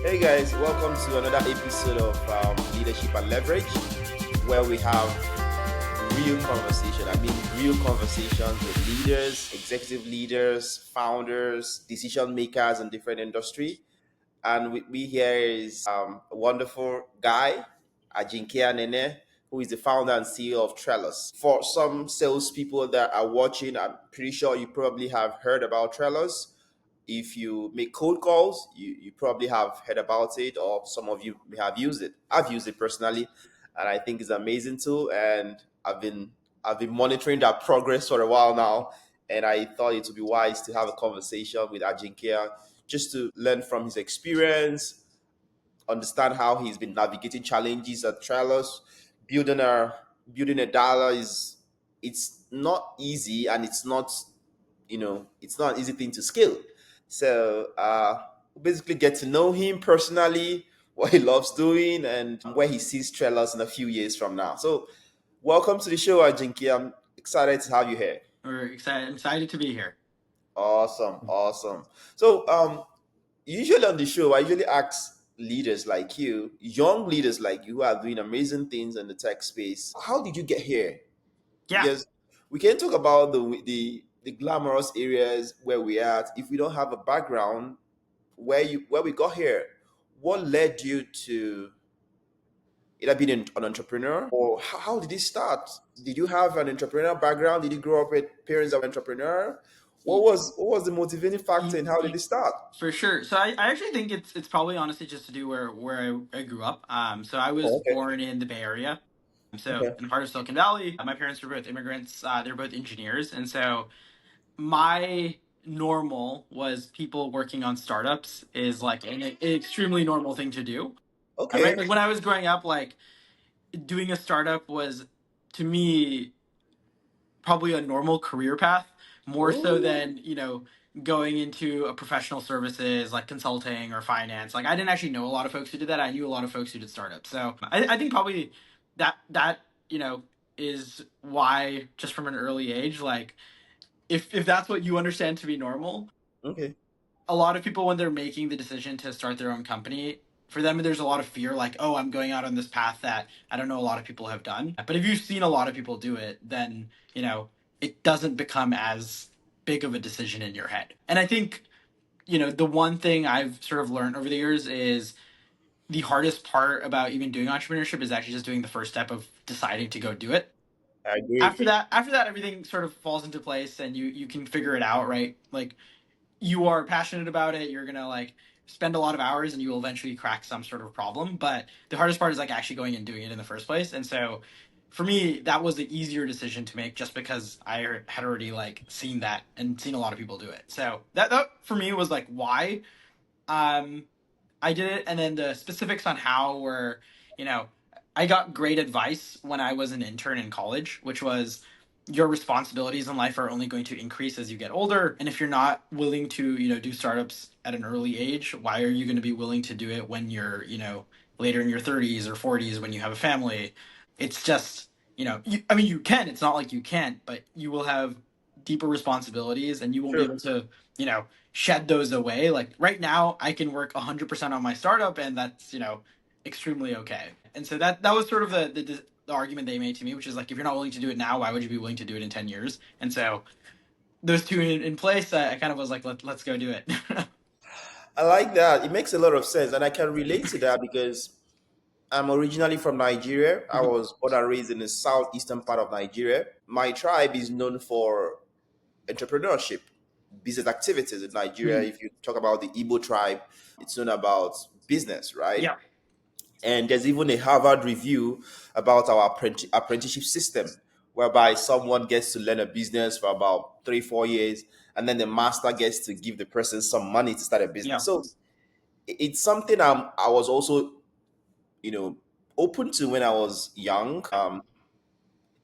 Hey guys, welcome to another episode of Leadership and Leverage, where we have real conversation. Real conversations with leaders, executive leaders, founders, decision makers in different industry. And with me here is a wonderful guy, Ajinkya Nene, who is the founder and CEO of Trellus. For some salespeople that are watching, I'm pretty sure you probably have heard about Trellus. If you make cold calls, you probably have heard about it, or some of you may have used it. I've used it personally, and I think it's an amazing tool. And I've been monitoring that progress for a while now, and I thought it would be wise to have a conversation with Ajinkya just to learn from his experience, understand how he's been navigating challenges at Trellus. Building a dollar is it's not easy, and it's not an easy thing to scale. So basically get to know him personally, what he loves doing, and where he sees Trellus in a few years from now. So welcome to the show, Ajinki. I'm excited to have you here. I'm excited to be here. Awesome. So usually on the show, I usually ask leaders like you, young leaders like you who are doing amazing things in the tech space, how did you get here? Yeah. Because we can talk about the glamorous areas where we're at. If we don't have a background where we got here, what led you to either being an entrepreneur, or how did it start? Did you have an entrepreneurial background? Did you grow up with parents that were entrepreneur? What was the motivating factor, and how did it start? For sure. So I actually think it's probably honestly just to do where I grew up. So I was Oh, okay. born in the Bay Area. So Okay. in the heart of Silicon Valley. My parents were both immigrants. They're both engineers, and so my normal was people working on startups is like an extremely normal thing to do. Right? Okay. Like when I was growing up, like doing a startup was to me probably a normal career path, more so Ooh. than going into a professional services like consulting or finance. Like I didn't actually know a lot of folks who did that. I knew a lot of folks who did startups. So I think probably that is why, just from an early age, like if that's what you understand to be normal, Okay. a lot of people, when they're making the decision to start their own company, for them there's a lot of fear, like, oh, I'm going out on this path that I don't know a lot of people have done. But if you've seen a lot of people do it, then it doesn't become as big of a decision in your head. And I think the one thing I've sort of learned over the years is the hardest part about even doing entrepreneurship is actually just doing the first step of deciding to go do it. I agree. After that everything sort of falls into place, and you can figure it out, right? Like, you are passionate about it, you're gonna like spend a lot of hours, and you will eventually crack some sort of problem. But the hardest part is like actually going and doing it in the first place. And so for me, that was the easier decision to make, just because I had already like seen that and seen a lot of people do it. So that for me was like why um I did it. And then the specifics on how were, you know, I got great advice when I was an intern in college, which was your responsibilities in life are only going to increase as you get older. And if you're not willing to, do startups at an early age, why are you going to be willing to do it when you're, later in your 30s or 40s when you have a family? It's just, I mean, you can, it's not like you can't, but you will have deeper responsibilities, and you won't be True. able to, shed those away. Like right now, I can work 100% on my startup, and that's, extremely okay. And so that was sort of the argument they made to me, which is like, if you're not willing to do it now, why would you be willing to do it in 10 years? And so those two in place, I kind of was like, let's go do it. I like that. It makes a lot of sense, and I can relate to that because I'm originally from Nigeria. I Mhm. was born and raised in the southeastern part of Nigeria. My tribe is known for entrepreneurship, business activities in Nigeria. Mhm. If you talk about the Igbo tribe, it's known about business, right? Yeah. And there's even a Harvard review about our apprenticeship system, whereby someone gets to learn a business for about 3, 4 years, and then the master gets to give the person some money to start a Yeah. business. So it's something I was also, you know, open to when I was young.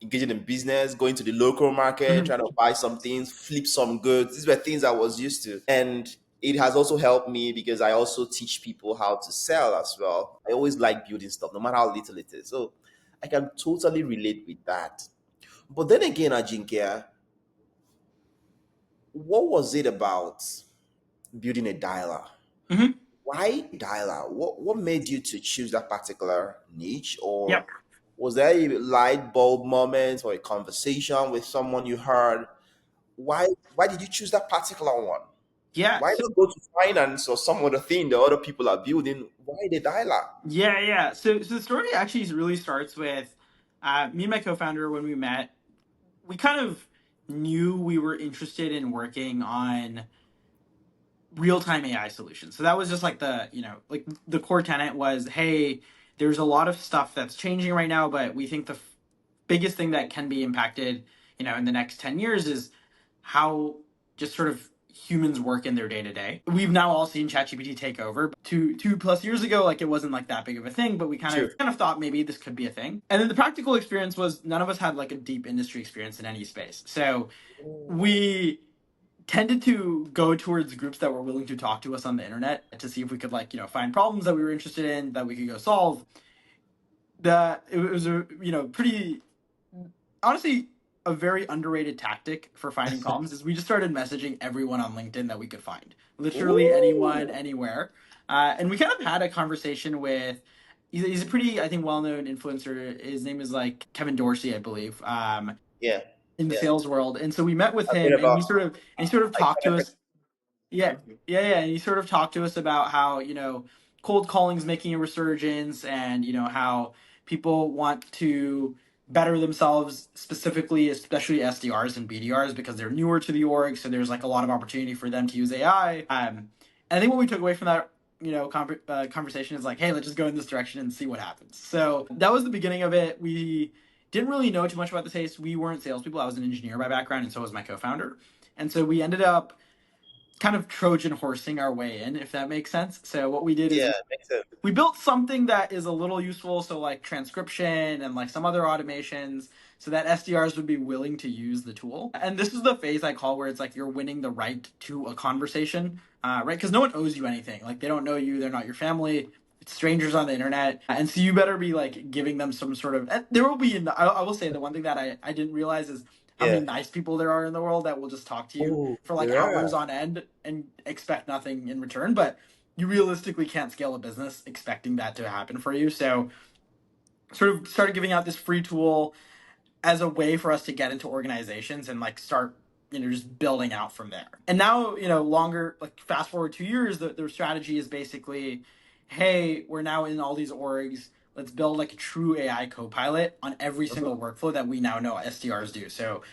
Engaging in business, going to the local market, Mhm. trying to buy some things, flip some goods. These were things I was used to. And it has also helped me because I also teach people how to sell as well. I always like building stuff, no matter how little it is. So I can totally relate with that. But then again, Ajinkya, what was it about building a dialer? Mhm. why dialer? What made you to choose that particular niche, or Yep. was there a light bulb moment or a conversation with someone you heard? Why did you choose that particular one? Yeah. Why not go to finance or some other thing the other people are building? Why the dialer? Yeah. So the story actually really starts with me and my co-founder when we met. We kind of knew we were interested in working on real-time AI solutions. So that was just like like the core tenet was, hey, there's a lot of stuff that's changing right now, but we think the biggest thing that can be impacted, in the next 10 years is how just sort of humans work in their day to day. We've now all seen ChatGPT take over. Two plus years ago, like it wasn't like that big of a thing, but we True. kind of thought maybe this could be a thing. And then the practical experience was none of us had like a deep industry experience in any space. So we tended to go towards groups that were willing to talk to us on the internet to see if we could like find problems that we were interested in that we could go solve. That it was a pretty honestly a very underrated tactic for finding problems is we just started messaging everyone on LinkedIn that we could find, literally anyone, Ooh. anywhere, and we kind of had a conversation with. He's a pretty, I think, well-known influencer. His name is like Kevin Dorsey, I believe, Yeah. in the Yeah. sales world. And so we met with I've heard him, and about he sort of like talked to us. Yeah, yeah. And he sort of talked to us about how, cold calling is making a resurgence and, how people want to better themselves specifically, especially SDRs and BDRs because they're newer to the org. So there's like a lot of opportunity for them to use AI. And I think what we took away from that, conversation is like, hey, let's just go in this direction and see what happens. So that was the beginning of it. We didn't really know too much about the space. We weren't salespeople. I was an engineer by background, and so was my co-founder. And so we ended up kind of Trojan horsing our way in, if that makes sense. So what we did is yeah, makes sense. we built something that is a little useful, so like transcription and like some other automations, so that SDRs would be willing to use the tool. And this is the phase I call where it's like you're winning the right to a conversation, right? Because no one owes you anything. Like they don't know you, they're not your family. It's strangers on the internet, and so you better be like giving them some sort of. There will be. I will say the one thing that I didn't realize is how many Yeah. nice people there are in the world that will just talk to you Oh, for like yeah. hours on end and expect nothing in return. But you realistically can't scale a business expecting that to happen for you. So sort of started giving out this free tool as a way for us to get into organizations and like start just building out from there. And now longer, like fast forward 2 years, the strategy is basically, hey, we're now in all these orgs, let's build like a true AI co-pilot on every Mhm. single workflow that we now know SDRs do. So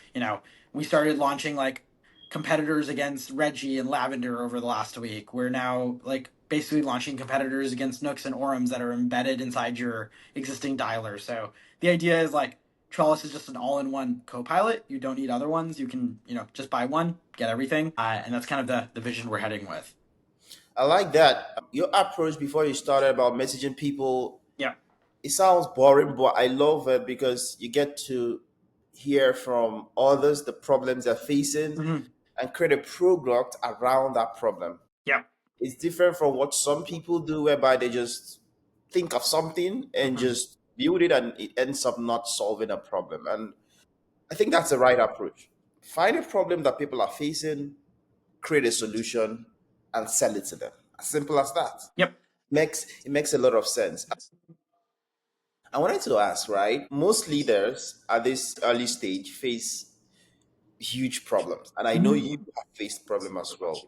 we started launching like competitors against Reggie and Lavender over the last week. We're now like basically launching competitors against Nooks and Orums that are embedded inside your existing dialer. So the idea is like Trellus is just an all-in-one co-pilot. You don't need other ones. You can, just buy one, get everything, and that's kind of the vision we're heading with. I like that. Your approach before you started about messaging people, Yeah. it sounds boring, but I love it because you get to hear from others the problems they're facing Mm-hmm. and create a product around that problem. Yeah. It's different from what some people do, whereby they just think of something and Mm-hmm. just build it and it ends up not solving a problem. And I think that's the right approach. Find a problem that people are facing, create a solution, and sell it to them. As simple as that. Yep. It makes a lot of sense. I wanted to ask, right? Most leaders at this early stage face huge problems, and I know Mm-hmm. you have faced problem as well.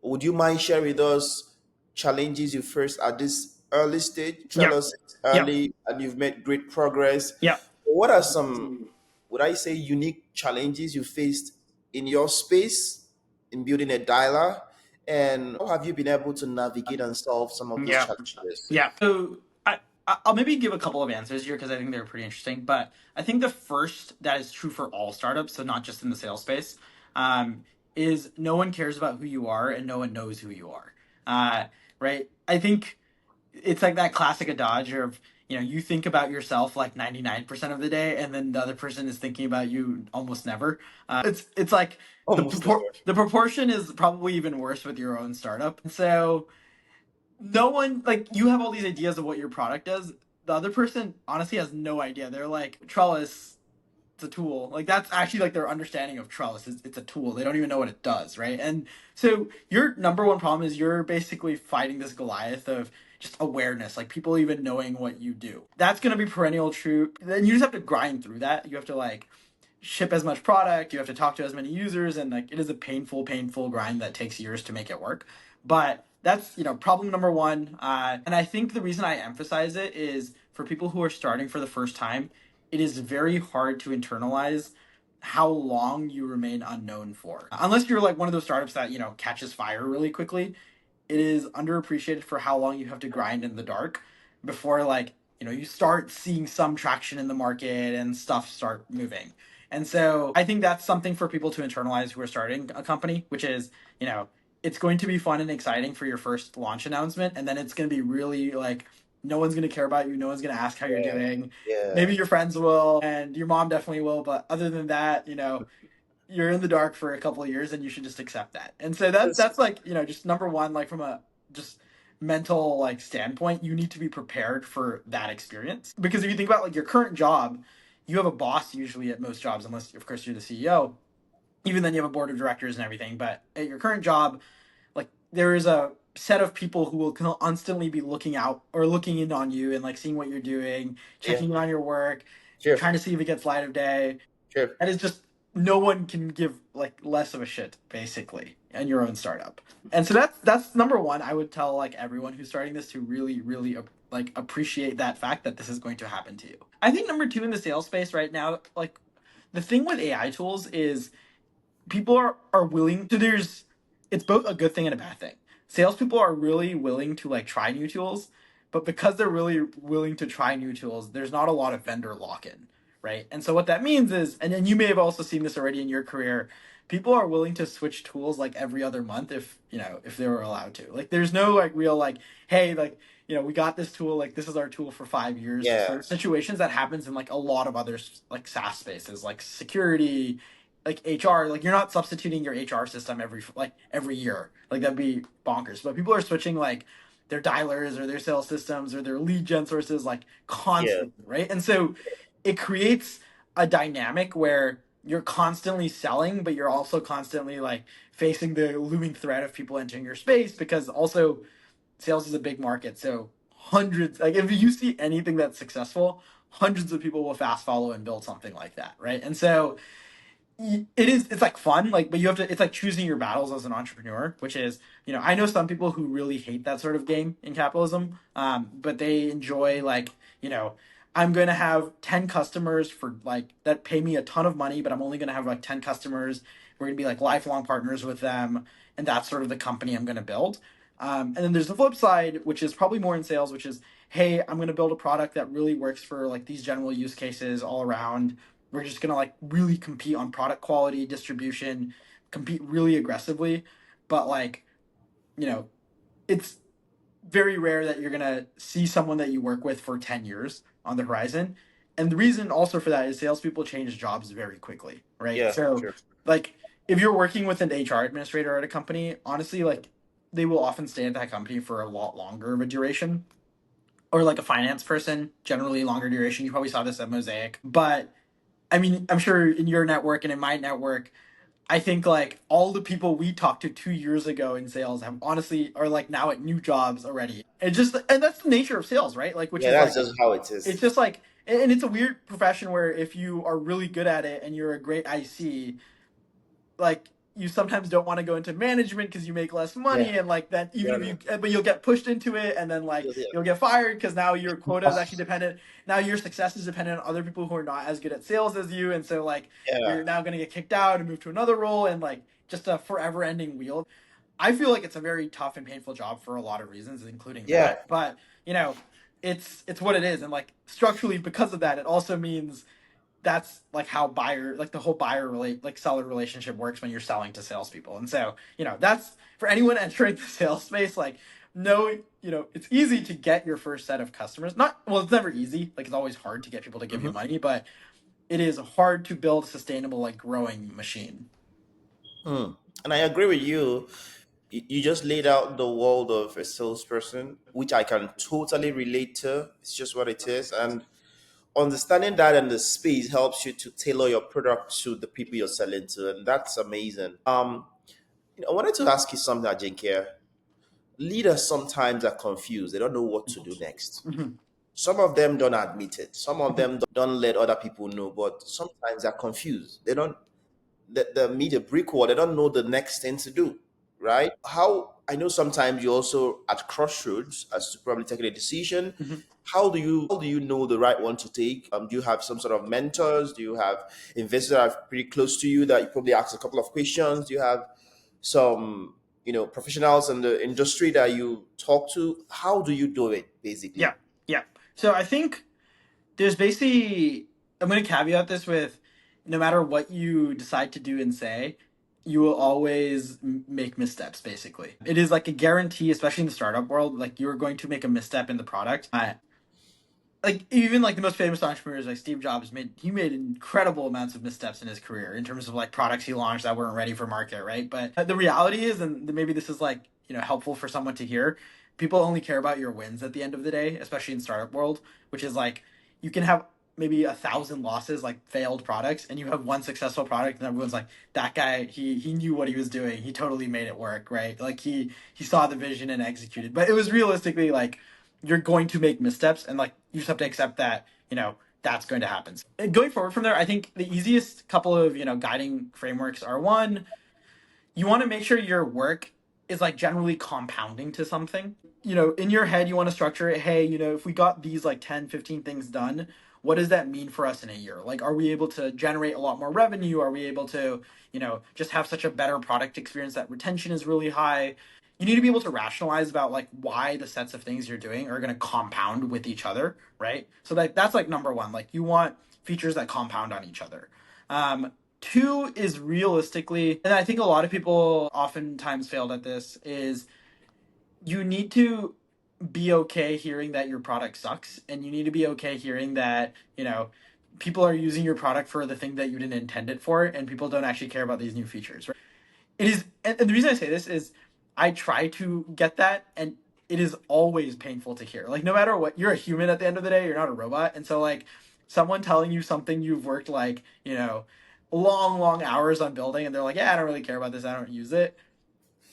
Would you mind sharing with us challenges you first at this early stage? Tell Yep. us it's Yep. early and you've made great progress. Yep. What are some, would I say, unique challenges you faced in your space in building a dialer? And how have you been able to navigate and solve some of these Yeah. challenges? Yeah. So I'll maybe give a couple of answers here because I think they're pretty interesting. But I think the first that is true for all startups, so not just in the sales space, um, is no one cares about who you are and no one knows who you are. Right? I think it's like that classic adage of you think about yourself like 99% of the day and then the other person is thinking about you almost never. It's like Almost never. the proportion is probably even worse with your own startup. So no one, like, you have all these ideas of what your product does. The other person honestly has no idea. They're like, Trellis, it's a tool. Like that's actually like their understanding of Trellis. It's a tool. They don't even know what it does, right? And so your number one problem is you're basically fighting this Goliath of just awareness, like people even knowing what you do. That's going to be perennial true. Then you just have to grind through that. You have to like ship as much product, you have to talk to as many users, and like it is a painful grind that takes years to make it work. But that's problem number one. And I think the reason I emphasize it is for people who are starting for the first time, it is very hard to internalize how long you remain unknown for. Unless you're like one of those startups that catches fire really quickly, it is underappreciated for how long you have to grind in the dark before like you start seeing some traction in the market and stuff start moving. And so I think that's something for people to internalize who are starting a company, which is it's going to be fun and exciting for your first launch announcement, and then it's going to be really like no one's going to care about you, no one's going to ask how you're doing. Maybe your friends will and your mom definitely will, but other than that, you're in the dark for a couple of years and you should just accept that. And so that's like, just number one, like from a just mental like standpoint, you need to be prepared for that experience. Because if you think about like your current job, you have a boss usually at most jobs, unless of course you're the CEO. Even then you have a board of directors and everything. But at your current job, like there is a set of people who will constantly be looking out or looking in on you and like seeing what you're doing, checking in on your work, trying to see if it gets light of day. And it's just no one can give like less of a shit basically in your own startup. And so that's number one. I would tell like everyone who's starting this to really like appreciate that fact that this is going to happen to you. I think number two in the sales space right now, like the thing with AI tools is people are willing to it's both a good thing and a bad thing. Salespeople are really willing to like try new tools, but because they're really willing to try new tools, there's not a lot of vendor lock-in, right? And so what that means is, and then you may have also seen this already in your career, people are willing to switch tools like every other month if they were allowed to. Like there's no like real like, hey, like we got this tool, like this is our tool for 5 years. Sort of situations that happens in like a lot of other like SaaS spaces, like security, like HR, like you're not substituting your HR system every year. Like that'd be bonkers. But people are switching like their dialers or their sales systems or their lead gen sources like constantly, right? And so it creates a dynamic where you're constantly selling, but you're also constantly like facing the looming threat of people entering your space, because also sales is a big market. So hundreds, like if you see anything that's successful, hundreds of people will fast follow and build something like that, right? And so it's like fun, like, but you have to, it's like choosing your battles as an entrepreneur, which is, I know some people who really hate that sort of game in capitalism, but they enjoy like, I'm going to have 10 customers for like that pay me a ton of money, but I'm only going to have like 10 customers. We're going to be like lifelong partners with them, and that's sort of the company I'm going to build. And then there's the flip side, which is probably more in sales, which is, hey, I'm going to build a product that really works for like these general use cases all around. We're just gonna like really compete on product quality, distribution, compete really aggressively. But like, it's very rare that you're gonna see someone that you work with for 10 years on the horizon. And the reason also for that is salespeople change jobs very quickly, right? Like if you're working with an HR administrator at a company, honestly, like they will often stay at that company for a lot longer of a duration. Or like a finance person, generally longer duration. You probably saw this at Mosaic. But I mean, I'm sure in your network and in my network, I think like all the people we talked to 2 years ago in sales have honestly are like now at new jobs already. And that's the nature of sales, right? Like, which is that's like, just how it is. it's just like, and it's a weird profession where if you are really good at it and you're a great IC, like you sometimes don't want to go into management because you make less money, and like that even if you but you'll get pushed into it, and then like you'll get fired because now your quota is actually dependent, now your success is dependent on other people who are not as good at sales as you, and so like you're now going to get kicked out and move to another role, and like just a forever ending wheel. I feel like it's a very tough and painful job for a lot of reasons, including that, but it's what it is. And like structurally, because of that, it also means that's like how buyer, like the whole seller relationship works when you're selling to salespeople. And so, that's for anyone entering the sales space, like, no, it's easy to get your first set of customers. It's never easy. Like, it's always hard to get people to give you money, but it is hard to build a sustainable, like, growing machine. And I agree with you. You just laid out the world of a salesperson, which I can totally relate to. It's just what it is. And understanding that in the space helps you to tailor your product to the people you're selling to, and that's amazing. I wanted to ask you something, Ajinkya. Leaders sometimes are confused; they don't know what to do next. Mhm. Some of them don't admit it. Some of them don't let other people know, but sometimes they're confused. They don't the meet a brick wall. They don't know the next thing to do, right? How I know sometimes you're also at crossroads as to probably taking a decision. Mhm. How do you know the right one to take? Do you have some sort of mentors? Do you have investors that are pretty close to you that you probably ask a couple of questions? Do you have some professionals in the industry that you talk to? How do you do it Yeah, basically? yeah. So I think there's basically, I'm going to caveat this with, no matter what you decide to do and say, you will always make missteps. Basically, it is like a guarantee, especially in the startup world. Like, you're going to make a misstep in the product. Like, even like the most famous entrepreneurs like Steve Jobs made incredible amounts of missteps in his career in terms of like products he launched that weren't ready for market, right? But the reality is, and maybe this is like, helpful for someone to hear, people only care about your wins at the end of the day, especially in startup world, which is like, you can have maybe 1,000 losses, like failed products, and you have one successful product, and everyone's like, that guy, he knew what he was doing, he totally made it work, right? Like, he saw the vision and executed. But it was realistically like, you're going to make missteps, and like, you just have to accept that, that's going to happen. And going forward from there, I think the easiest couple of, guiding frameworks are: one, you want to make sure your work is like generally compounding to something. In your head, you want to structure it. Hey, if we got these like 10, 15 things done, what does that mean for us in a year? Like, are we able to generate a lot more revenue? Are we able to, just have such a better product experience that retention is really high? You need to be able to rationalize about like why the sets of things you're doing are going to compound with each other, right? So that's like number one. Like, you want features that compound on each other. Two is realistically, and I think a lot of people oftentimes failed at this, is you need to be okay hearing that your product sucks, and you need to be okay hearing that, people are using your product for the thing that you didn't intend it for, and people don't actually care about these new features, right? It is, and the reason I say this is, I try to get that, and it is always painful to hear. Like, no matter what, you're a human at the end of the day, you're not a robot. And so like, someone telling you something you've worked like, long, long hours on building, and they're like, yeah, I don't really care about this, I don't use it,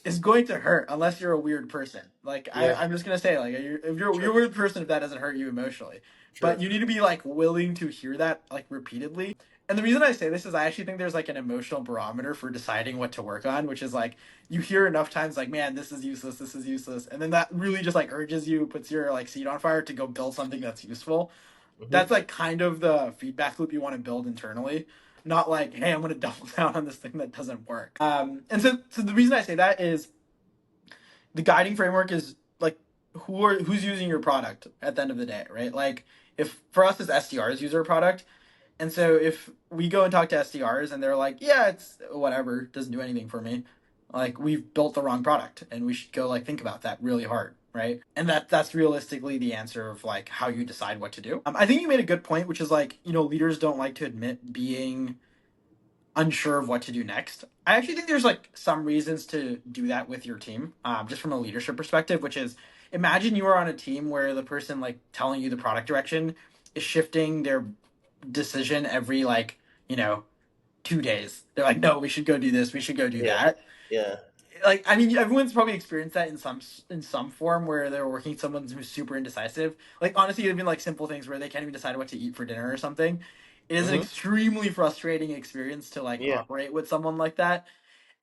is going to hurt unless you're a weird person. Like, Yeah, I'm just gonna say, like, if you're true, a weird person, if that doesn't hurt you emotionally, but true. you need to be like willing to hear that like repeatedly. And the reason I say this is, I actually think there's like an emotional barometer for deciding what to work on, which is like, you hear enough times like, man, this is useless, and then that really just like urges you, puts your like seat on fire to go build something that's useful. That's Hmm. like kind of the feedback loop you want to build internally, not like, hey, I'm going to double down on this thing that doesn't work. And so the reason I say that is, the guiding framework is like, who's using your product at the end of the day, right? Like, if for us as SDRs use our product, and so if we go and talk to SDRs and they're like, yeah, it's whatever, doesn't do anything for me, like, we've built the wrong product, and we should go like think about that really hard, right? And that's realistically the answer of like how you decide what to do. I think you made a good point, which is like, leaders don't like to admit being unsure of what to do next. I actually think there's like some reasons to do that with your team, just from a leadership perspective, which is, imagine you are on a team where the person like telling you the product direction is shifting their decision every like, 2 days. They're like, no, we should go do this, we should go do Yeah, that. yeah. Like, I mean, everyone's probably experienced that in some form, where they're working with someone who's super indecisive. Like, honestly, even like simple things where they can't even decide what to eat for dinner or something. It is an Hmm. extremely frustrating experience to like Yeah. operate with someone like that.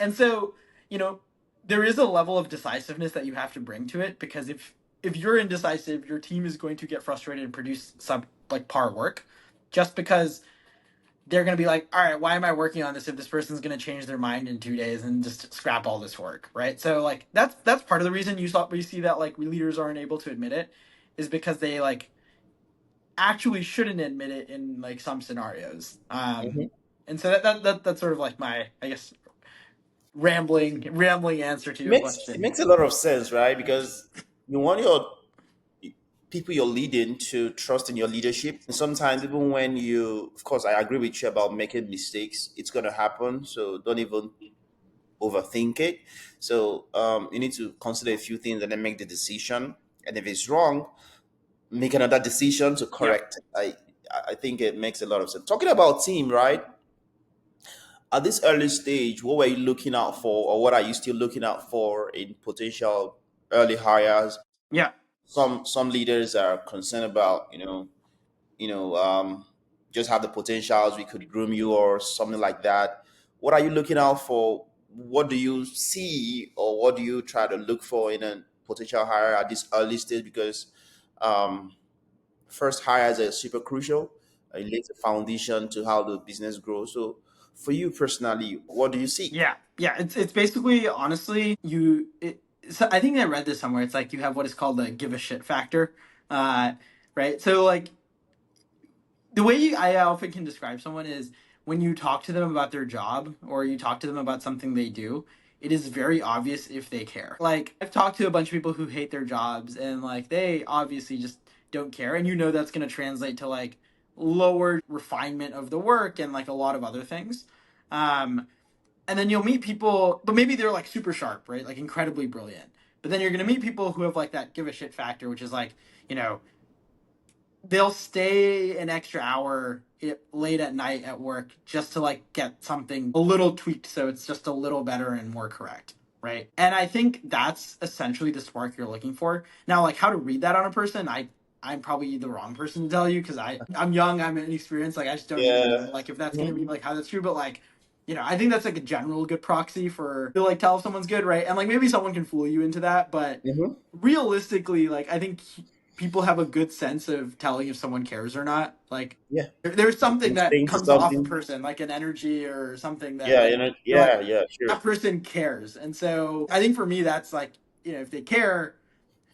And so, you know, there is a level of decisiveness that you have to bring to it, because if you're indecisive, your team is going to get frustrated and produce some like par work, just because they're going to be like, all right, why am I working on this if this person's going to change their mind in 2 days and just scrap all this work, right? So like, that's part of the reason we see that like leaders aren't able to admit it, is because they like actually shouldn't admit it in like some scenarios. Hmm. And so that's sort of like my, I guess, rambling answer to It your makes it question. makes a lot of sense, right? Because you want your people you're leading to trust in your leadership. And sometimes, even when of course, I agree with you about making mistakes. It's going to happen. So don't even overthink it. So you need to consider a few things and then make the decision. And if it's wrong, make another decision to Yeah. correct it. I think it makes a lot of sense. Talking about team, right? At this early stage, what were you looking out for, or what are you still looking out for in potential early hires? Yeah. Some leaders are concerned about, you know, just have the potentials. We could groom you or something like that. What are you looking out for? What do you see, or what do you try to look for in a potential hire at this early stage? Because um, first hires are super crucial. It lays the foundation to how the business grows. So, for you personally, what do you seek? Yeah, yeah. It's basically honestly so I think I read this somewhere. It's like you have what is called the give a shit factor, uh, right? So like the way I often can describe someone is when you talk to them about their job or you talk to them about something they do, it is very obvious if they care. Like I've talked to a bunch of people who hate their jobs and like they obviously just don't care, and you know that's going to translate to like lower refinement of the work and like a lot of other things. Um, and then you'll meet people, but maybe they're like super sharp, right? Like incredibly brilliant. But then you're going to meet people who have like that give a shit factor, which is like, you know, they'll stay an extra hour late at night at work just to like get something a little tweaked so it's just a little better and more correct, right? And I think that's essentially the spark you're looking for. Now, like how to read that on a person, I'm probably the wrong person to tell you because I'm young, I'm inexperienced, like I just don't even know Yeah. like if that's gonna Mhm. be like how that's true, but like I think that's like a general good proxy for to like tell if someone's good, right? And like maybe someone can fool you into that, but Mhm. realistically, like I think people have a good sense of telling if someone cares or not. Like Yeah. there's something that Instinct is comes off a something. person, like an energy or something that Yeah, like you're like yeah, sure. that person cares. And so I think for me that's like if they care,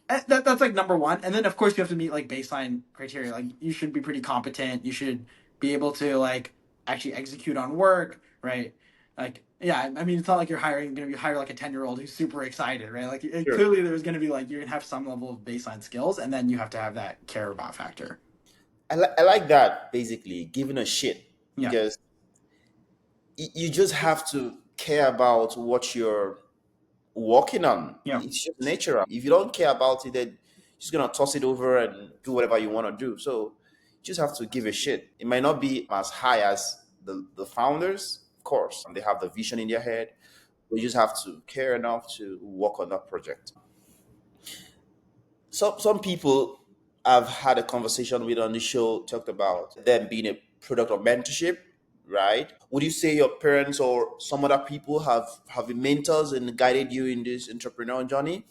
that's like number one. And then of course you have to meet like baseline criteria. Like you should be pretty competent. You should be able to like actually execute on work, right? Like yeah, I mean it's not like you're gonna be hire like a 10-year-old who's super excited, right? Like Sure. clearly there's gonna be like you're gonna have some level of baseline skills, and then you have to have that care about factor. I like that, basically, giving a shit, Yeah, because you just have to care about what you're working on. yeah, It's just natural. If you don't care about it, then you're just gonna toss it over and do whatever you want to do. So you just have to give a shit. It might not be as high as the founders, of course, and they have the vision in their head. But you just have to care enough to work on that project. Some people I've had a conversation with on the show talked about them being a product of mentorship, right? Would you say your parents or some other people have been mentors and guided you in this entrepreneurial journey?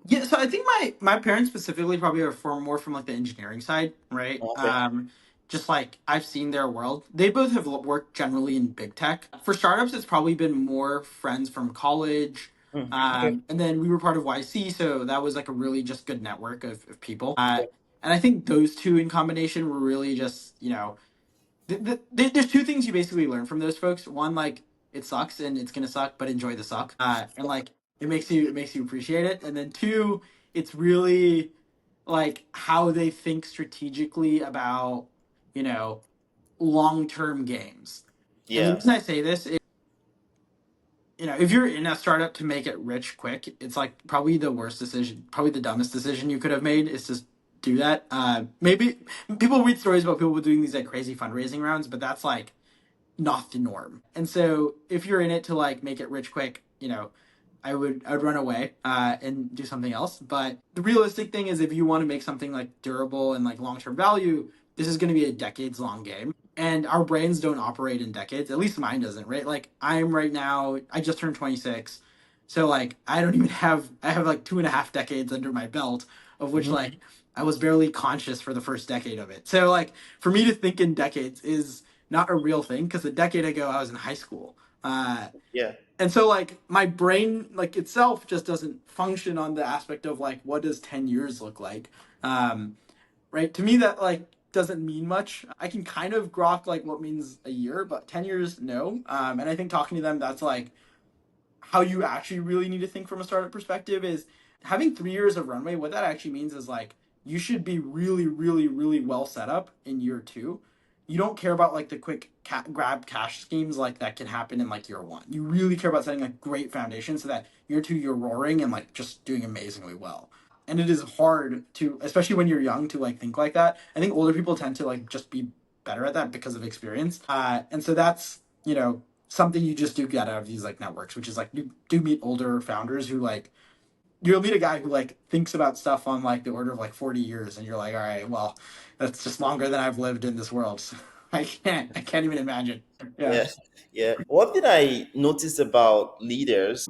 yeah. So I think my parents specifically probably are more from like the engineering side, right? Okay. Just like I've seen their world. They both have worked generally in big tech. For startups, it's probably been more friends from college. Hmm. Okay. And then we were part of YC, so that was like a really just good network of people. And I think those two in combination were really just, there's two things you basically learn from those folks. One, like it sucks and it's gonna suck, but enjoy the suck. And like it makes you appreciate it. And then two, it's really like how they think strategically about you know long-term games. And the Yeah. reason I say this is, if you're in a startup to make it rich quick, it's like probably the worst decision, probably the dumbest decision you could have made is to do that. Maybe people read stories about people doing these like crazy fundraising rounds, but that's like not the norm. And so if you're in it to like make it rich quick, I would run away and do something else. But the realistic thing is if you want to make something like durable and like long term value, this is going to be a decades long game. And our brains don't operate in decades. At least mine doesn't, right? Like I'm right now, I just turned 26. So like I have like 2.5 decades under my belt, of which Hmm. like I was barely conscious for the first decade of it. So like for me to think in decades is not a real thing because a decade ago I was in high school. Yeah. And so like my brain like itself just doesn't function on the aspect of like what does 10 years look like. Right, to me that like doesn't mean much. I can kind of grok like what means a year, but 10 years no. And I think talking to them, that's like how you actually really need to think from a startup perspective is having 3 years of runway. What that actually means is like you should be really, really, really well set up in year two. You don't care about like the quick grab cash schemes like that can happen in like year one. You really care about setting a great foundation so that year two you're roaring and like just doing amazingly well. and it is hard to, especially when you're young, to like think like that. I think older people tend to like just be better at that because of experience. And so that's, something you just do get out of these like networks, which is like you do meet older founders who like, you'll meet a guy who like thinks about stuff on like the order of like 40 years, and you're like, all right, well, that's just longer than I've lived in this world. So I can't even imagine. Yeah. Yeah, yeah. One thing I noticed about leaders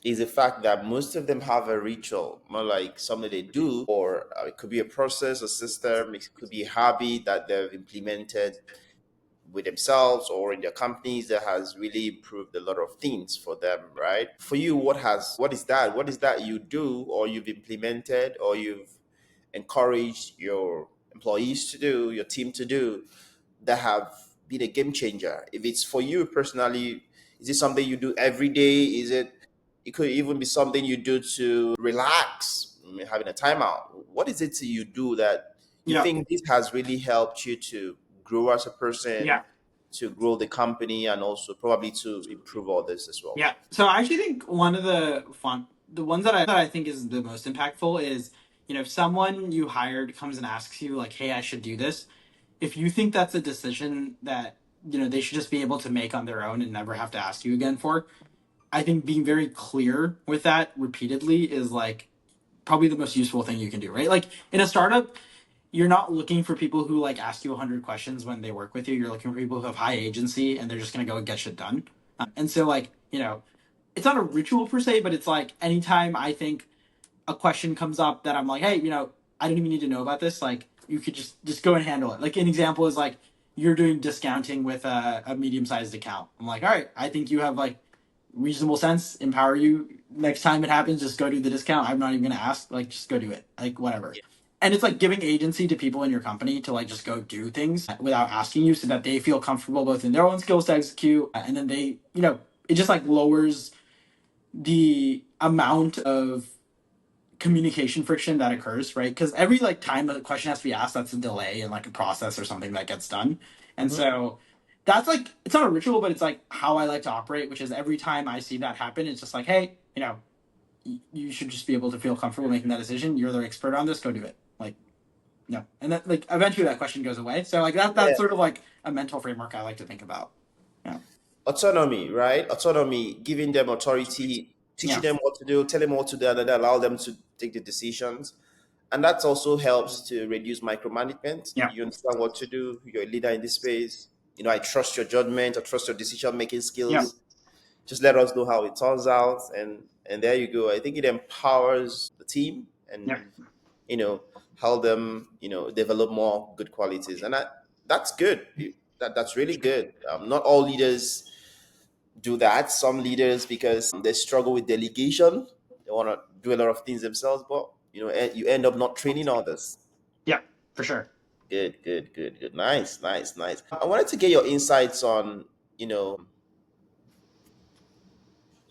is the fact that most of them have a ritual, more like something they do, or it could be a process, a system, it could be a habit that they've implemented with themselves or in their companies that has really improved a lot of things for them, right? For you, what is that you do or you've implemented or you've encouraged your employees to do, your team to do, that have been a game changer? If it's for you personally, is it something you do every day? It could even be something you do to relax, having a timeout. What is it you do that you Yeah. think this has really helped you to grow as a person, Yeah. to grow the company, and also probably to improve others as well? Yeah. So I actually think one of the ones that I think is the most impactful is, if someone you hired comes and asks you like, "Hey, I should do this," if you think that's a decision that, they should just be able to make on their own and never have to ask you again for, I think being very clear with that repeatedly is like probably the most useful thing you can do, right? Like in a startup, you're not looking for people who like ask you 100 questions when they work with you. You're looking for people who have high agency and they're just going to go and get shit done. And so like, it's not a ritual per se, but it's like anytime I think a question comes up that I'm like, hey, I don't even need to know about this. Like, you could just go and handle it. Like an example is like you're doing discounting with a medium sized account. I'm like, all right, I think you have like reasonable sense. Empower you. Next time it happens, just go do the discount. I'm not even gonna ask. Like, just go do it. Like, whatever. And it's like giving agency to people in your company to like just go do things without asking you, so that they feel comfortable both in their own skills to execute, and then they, it just like lowers the amount of communication friction that occurs, right? Because every like time a question has to be asked, that's a delay in like a process or something that gets done. And Mhm. so that's like, it's not a ritual, but it's like how I like to operate, which is every time I see that happen, it's just like, hey, you should just be able to feel comfortable making that decision. You're the expert on this, go do it. Like, no. And that like eventually that question goes away. So like that's Yeah. sort of like a mental framework I like to think about. Yeah. Autonomy, right? Autonomy, giving them authority, teaching Yeah. them what to do, telling them what to do, and then allow them to take the decisions. And that also helps to reduce micromanagement. Yeah. You understand what to do. You're a leader in this space. I trust your judgment. I trust your decision making Yeah. skills. Just let us know how it turns out, and there you go. I think it empowers the team Yeah. and help them develop more good qualities, and that's good. That's really good. Not all leaders do that. Some leaders, because they struggle with delegation, they want to do a lot of things themselves, but you end up not training others. Yeah. For sure. Good, good, good, good. Nice, nice, nice. I wanted to get your insights on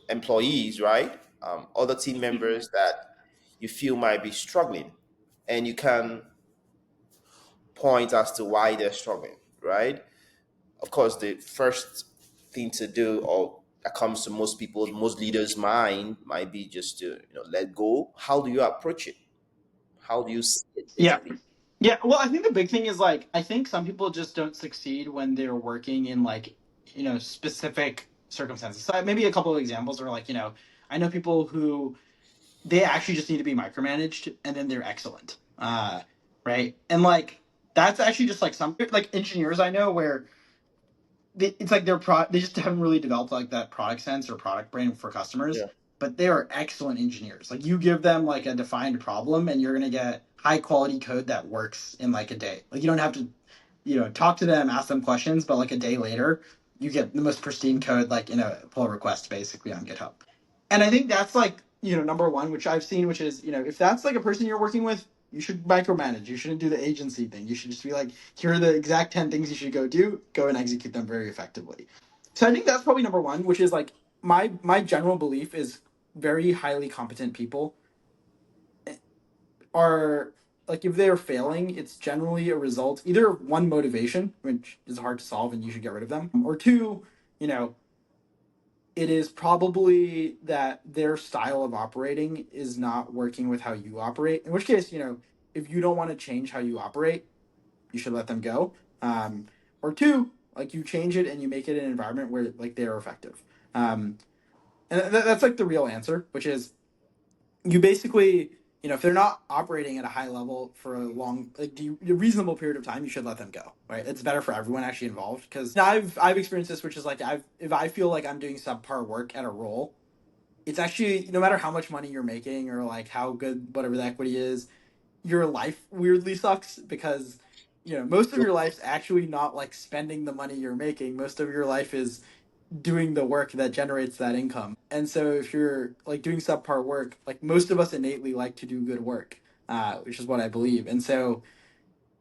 employees, right? Other team members that you feel might be struggling, and you can point as to why they're struggling, right? Of course, the first thing to do, or that comes to most people, most leaders' mind, might be just to let go. How do you approach it? How do you see it, Yeah. basically? Yeah, well, I think the big thing is like I think some people just don't succeed when they're working in like, specific circumstances. So maybe a couple of examples are like, I know people who they actually just need to be micromanaged and then they're excellent. Right? And like that's actually just like some like engineers I know where it's like they just haven't really developed like that product sense or product brain for customers, Yeah. but they are excellent engineers. Like you give them like a defined problem and you're gonna get high quality code that works in like a day. Like you don't have to talk to them, ask them questions, but like a day later you get the most pristine code like in a pull request basically on GitHub. And I think that's like, number one, which I've seen, which is, if that's like a person you're working with, you should micromanage. You shouldn't do the agency thing. You should just be like, here are the exact 10 things you should go do, go and execute them very effectively. So I think that's probably number one, which is like my general belief is very highly competent people are like if they're failing, it's generally a result either of one motivation, which is hard to solve and you should get rid of them, or two, you know, it is probably that their style of operating is not working with how you operate. In which case, if you don't want to change how you operate, you should let them go. Or two, like you change it and you make it an environment where like they're effective. And that's like the real answer, which is you basically, if they're not operating at a high level for a long, like a reasonable period of time, you should let them go. Right? It's better for everyone actually involved because I've experienced this, which is like if I feel like I'm doing subpar work at a role, it's actually no matter how much money you're making or like how good whatever the equity is, your life weirdly sucks because most of your life's actually not like spending the money you're making. Most of your life is doing the work that generates that income. And so if you're like doing subpar work, like most of us innately like to do good work, which is what I believe. And so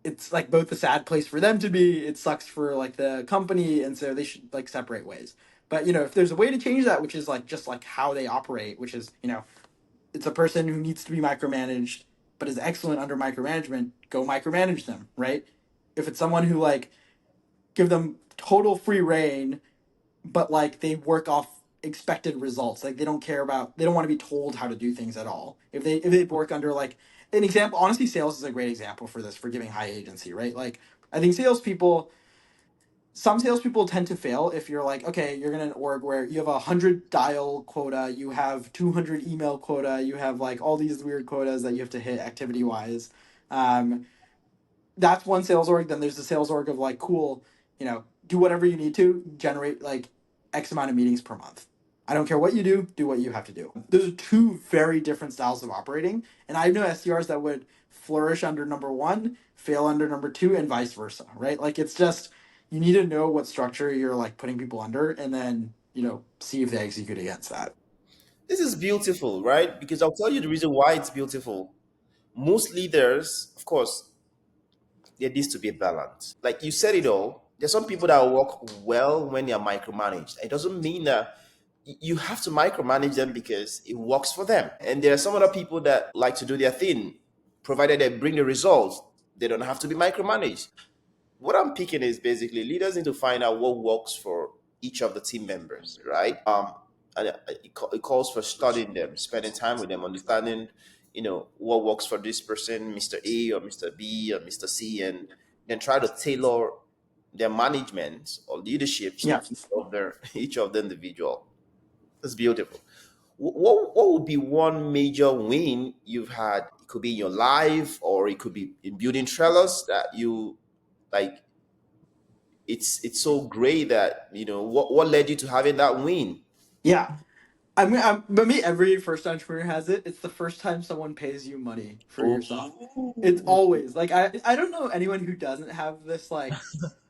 it's like both a sad place for them to be. It sucks for like the company, and so they should like separate ways. But if there's a way to change that, which is like just like how they operate, which is it's a person who needs to be micromanaged but is excellent under micromanagement, go micromanage them, right? If it's someone who like give them total free reign but like they work off expected results. Like they don't want to be told how to do things at all. If they work under like an example, honestly, sales is a great example for this for giving high agency, right? Like I think some salespeople tend to fail if you're like, okay, you're in an org where you have 100 dial quota, you have 200 email quota, you have like all these weird quotas that you have to hit activity wise. Um, that's one sales org. Then there's the sales org of like, cool, do whatever you need to generate like X amount of meetings per month. I don't care what you do what you have to do. Those are two very different styles of operating. And I know SDRs that would flourish under number one, fail under number two, and vice versa, right? Like it's just, you need to know what structure you're like putting people under and then, see if they execute against that. This is beautiful, right? Because I'll tell you the reason why it's beautiful. Most leaders, of course, there needs to be a balance. Like you said it all. There's some people that work well when they are micromanaged. It doesn't mean that you have to micromanage them because it works for them. And there are some other people that like to do their thing, provided they bring the results. They don't have to be micromanaged. What I'm picking is basically leaders need to find out what works for each of the team members, right? And it calls for studying them, spending time with them, understanding, what works for this person, Mr. A or Mr. B or Mr. C, and then try to tailor their management or leaderships to Yeah. each of the individual. That's beautiful. What would be one major win you've had? It could be in your life, or it could be in building Trellus that you like. It's so great that what led you to having that win. Yeah. But me, every first entrepreneur has it. It's the first time someone pays you money for your stuff. It's Oh, always like I don't know anyone who doesn't have this like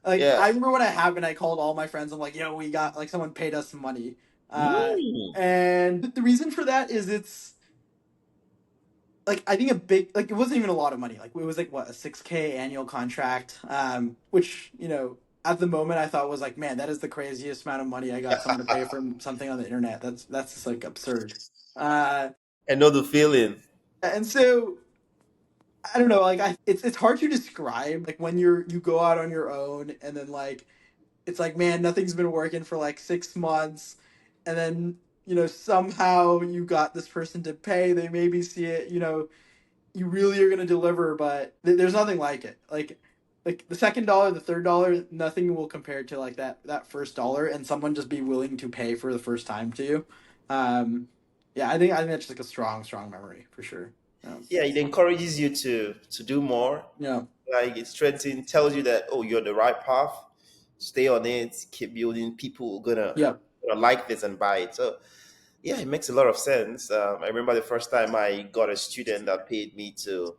yeah. I remember when it happened. I called all my friends. I'm like, yo, we got like someone paid us some money. Mm. And the reason for that is it's like I think a big like it wasn't even a lot of money. Like it was like what a 6K annual contract. Which at the moment I thought was like, man, that is the craziest amount of money I got someone to pay for something on the internet. That's just like absurd. Uh, I know the feeling. and so I don't know, like it's hard to describe like when you go out on your own and then like it's like man nothing's been working for like 6 months, and then somehow you got this person to pay. They maybe see it, you really are gonna deliver, but there's nothing like it. Like the second dollar, the third dollar, nothing will compare to like that first dollar, and someone just be willing to pay for the first time to you. Um, yeah, I think that's just like a strong memory for sure. Yeah, it encourages you to do more. Yeah, Like it strengthens, tells you that you're on the right path. Stay on it. Keep building. People are yeah, gonna like this and buy it. So yeah, it makes a lot of sense. I remember the first time I got a student that paid me to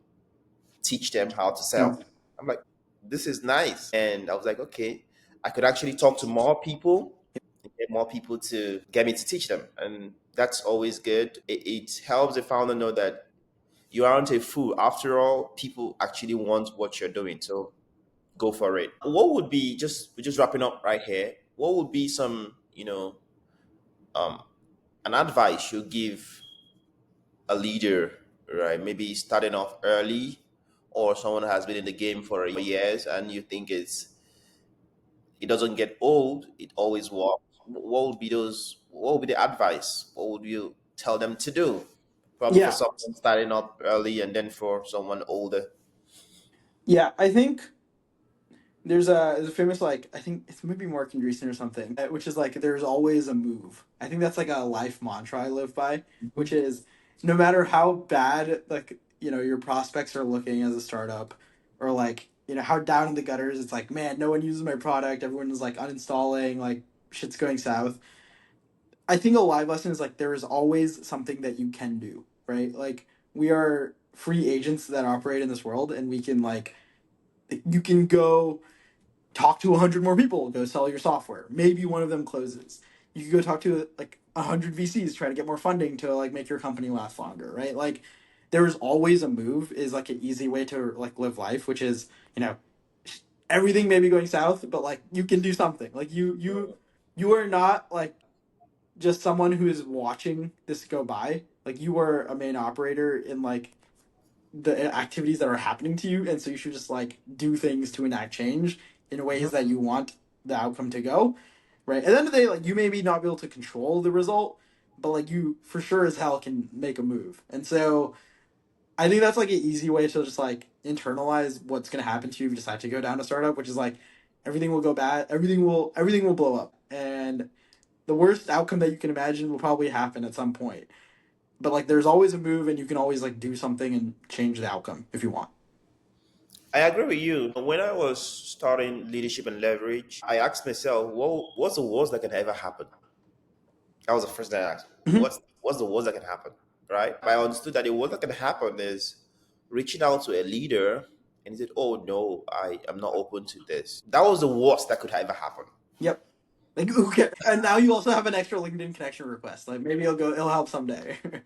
teach them how to yeah, sell. I'm like, this is nice. And I was like, okay, I could actually talk to more people and get more people to get me to teach them. And that's always good. It helps the founder know that you aren't a fool. After all, people actually want what you're doing. So go for it. What would be we're just wrapping up right here. What would be some, um, an advice you give a leader, right? Maybe starting off early, or someone who has been in the game for years, and you think it doesn't get old. It always works. what would be those? What would be the advice? What would you tell them to do? Probably for Yeah. someone starting up early, and then for someone older. Yeah, I think there's a famous, like, I think it's maybe Mark Andreessen or something, which is like there's always a move. I think that's like a life mantra I live by, which is no matter how bad, like, your prospects are looking as a startup, or like, how down in the gutters it's like, man, no one uses my product, everyone is like uninstalling, like shit's going south. I think a live lesson is like there is always something that you can do, right? Like, we are free agents that operate in this world, and we can, like, you can go talk to 100 more people, go sell your software. Maybe one of them closes. You can go talk to like 100 VCs, try to get more funding to like make your company last longer, right? Like, there is always a move is like an easy way to like live life, which is, you know, everything may be going south, but like you can do something. Like, you are not like just someone who is watching this go by. Like, you are a main operator in like the activities that are happening to you, and so you should just like do things to enact change in ways that you want the outcome to go, right? At the end of the day, like, you maybe not be able to control the result, but like you for sure as hell can make a move. And so I think that's like an easy way to just like internalize what's going to happen to you if you decide to go down a startup, which is like everything will go bad, everything will blow up, and the worst outcome that you can imagine will probably happen at some point. But like there's always a move, and you can always like do something and change the outcome if you want. I agree with you. When I was starting leadership and leverage, I asked myself, what's the worst that can ever happen? That was the first thing I asked. Mhm. What's the worst that can happen? Right? I understood that the worst that can happen is reaching out to a leader and he said, "Oh no, I am not open to this." That was the worst that could ever happen. Yep. Like, okay. And now you also have an extra LinkedIn connection request. Like, maybe it'll help someday. Yeah.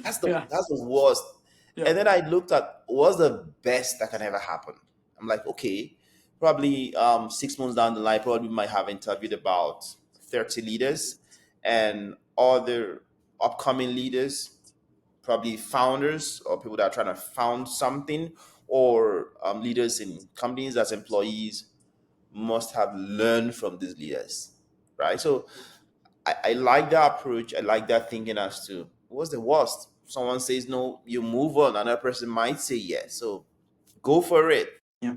That's the worst. Yeah. And then I looked at what's the best that can ever happen. I'm like, okay, probably 6 months down the line, probably might have interviewed about 30 leaders and other upcoming leaders, probably founders or people that are trying to found something, or leaders in companies as employees must have learned from these leaders, right? So I like that approach. I like that thinking as to what's the worst. Someone says no, you move on. Another person might say yes. So go for it. Yeah.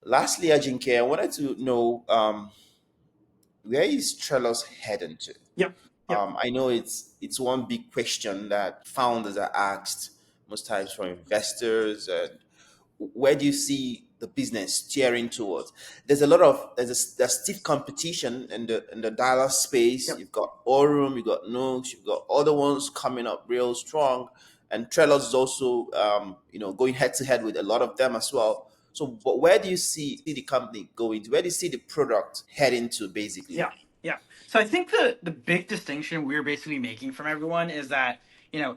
Lastly, Ajinkya, I wanted to know where is Trellis heading to? Yep. Yep. I know it's one big question that founders are asked most times from investors. And where do you see the business steering towards? There's stiff competition in the dollar space. Yep. You've got Orum, you've got Nooks, you've got other ones coming up real strong, and Trellis is also going head to head with a lot of them as well. So, but where do you see the company going to? Where do you see the product heading to, basically? Yeah. Yeah. So I think the big distinction we're basically making from everyone is that,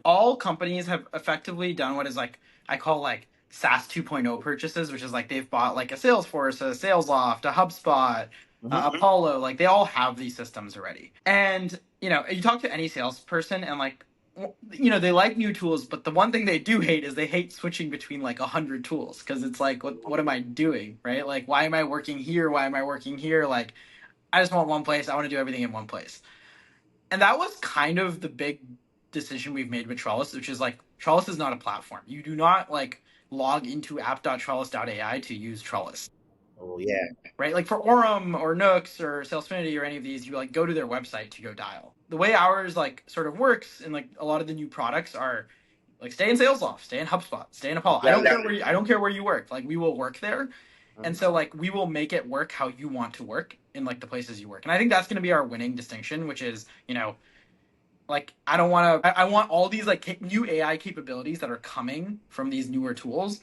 all companies have effectively done what is like, I call like SaaS 2.0 purchases, which is like they've bought like a Salesforce, a SalesLoft, a HubSpot, Apollo. Like, they all have these systems already. And, you talk to any salesperson and like, they like new tools, but the one thing they do hate is they hate switching between like 100 tools, because it's like, what am I doing, right? Like, why am I working here? Why am I working here? Like, I just want one place. I want to do everything in one place. And that was kind of the big decision we've made with Trellis, which is like, Trellis is not a platform. You do not like log into app.trellis.ai to use Trellis, Oh yeah. right? Like, for Orem or Nooks or Salesfinity or any of these, you like go to their website to go dial. The way ours like sort of works, and like a lot of the new products are like, stay in SalesLoft, stay in HubSpot, stay in Apollo. I don't care where you work. Like, we will work there. And so like we will make it work how you want to work in like the places you work. And I think that's going to be our winning distinction, which is, like, I want all these like new AI capabilities that are coming from these newer tools,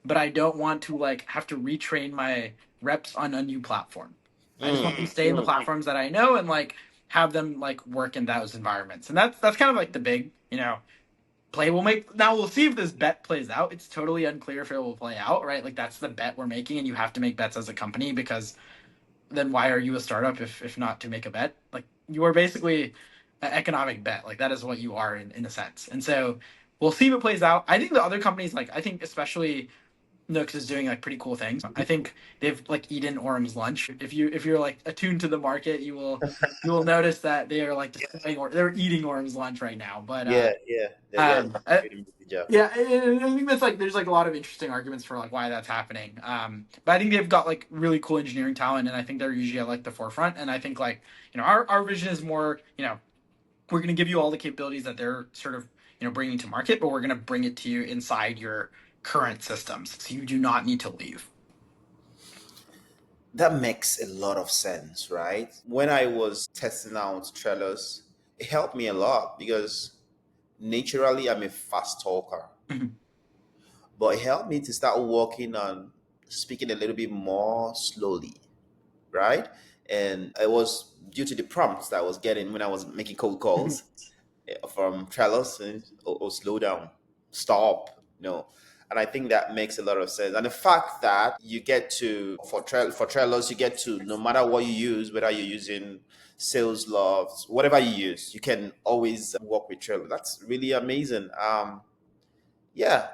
but I don't want to like have to retrain my reps on a new platform. I just want them to stay in the platforms that I know and like have them like work in those environments. And that's kind of like the big, play we'll make. Now we'll see if this bet plays out. It's totally unclear if it will play out, right? Like, that's the bet we're making, and you have to make bets as a company, because then why are you a startup if not to make a bet? Like, you are basically an economic bet. Like, that is what you are in a sense. And so we'll see if it plays out. I think the other companies, like, I think especially No, because it's doing like pretty cool things. I think they've like eaten Orm's lunch. If you're like attuned to the market, you will notice that they are like destroying or they're eating Orm's lunch right now. But Yeah, yeah, they're um, uh, doing a good job. yeah, and I think that's like there's like a lot of interesting arguments for like why that's happening. But I think they've got like really cool engineering talent, and I think they're usually at like the forefront. And I think like our vision is more we're going to give you all the capabilities that they're sort of bringing to market, but we're going to bring it to you inside your current systems, so you do not need to leave. That makes a lot of sense, right? When I was testing out Trellus, it helped me a lot because naturally I'm a fast talker, Mhm. but it helped me to start working on speaking a little bit more slowly, right? And it was due to the prompts that I was getting when I was making cold calls from Trellus and slow down, stop, And I think that makes a lot of sense. And the fact that you get to for Trellus, you get to, no matter what you use, whether you're using Sales Loft, whatever you use, you can always work with Trellus. That's really amazing. Yeah,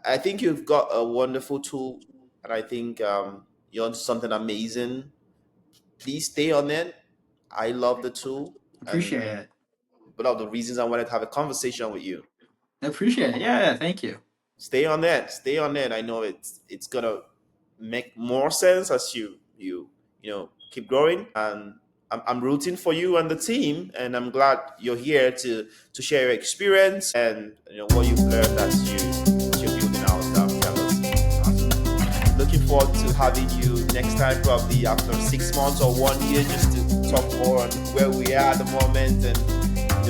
I think you've got a wonderful tool, and I think you're onto something amazing. Please stay on it. I love the tool, and Appreciate it. one of the reasons I wanted to have a conversation with you. Appreciate it. Yeah, thank you. Stay on that. Stay on that. I know it's gonna make more sense as you keep growing, and I'm rooting for you and the team, and I'm glad you're here to share your experience and what you've learned as you're building out Trellus. Awesome. Looking forward to having you next time, probably after 6 months or 1 year, just to talk more on where we are at the moment and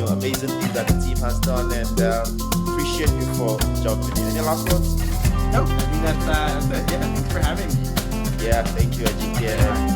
amazing things that the team has done. And appreciate you for jumping in. Any last words? Nope, I think that's it. Yeah, thanks for having me. Yeah, thank you, Ajinkya.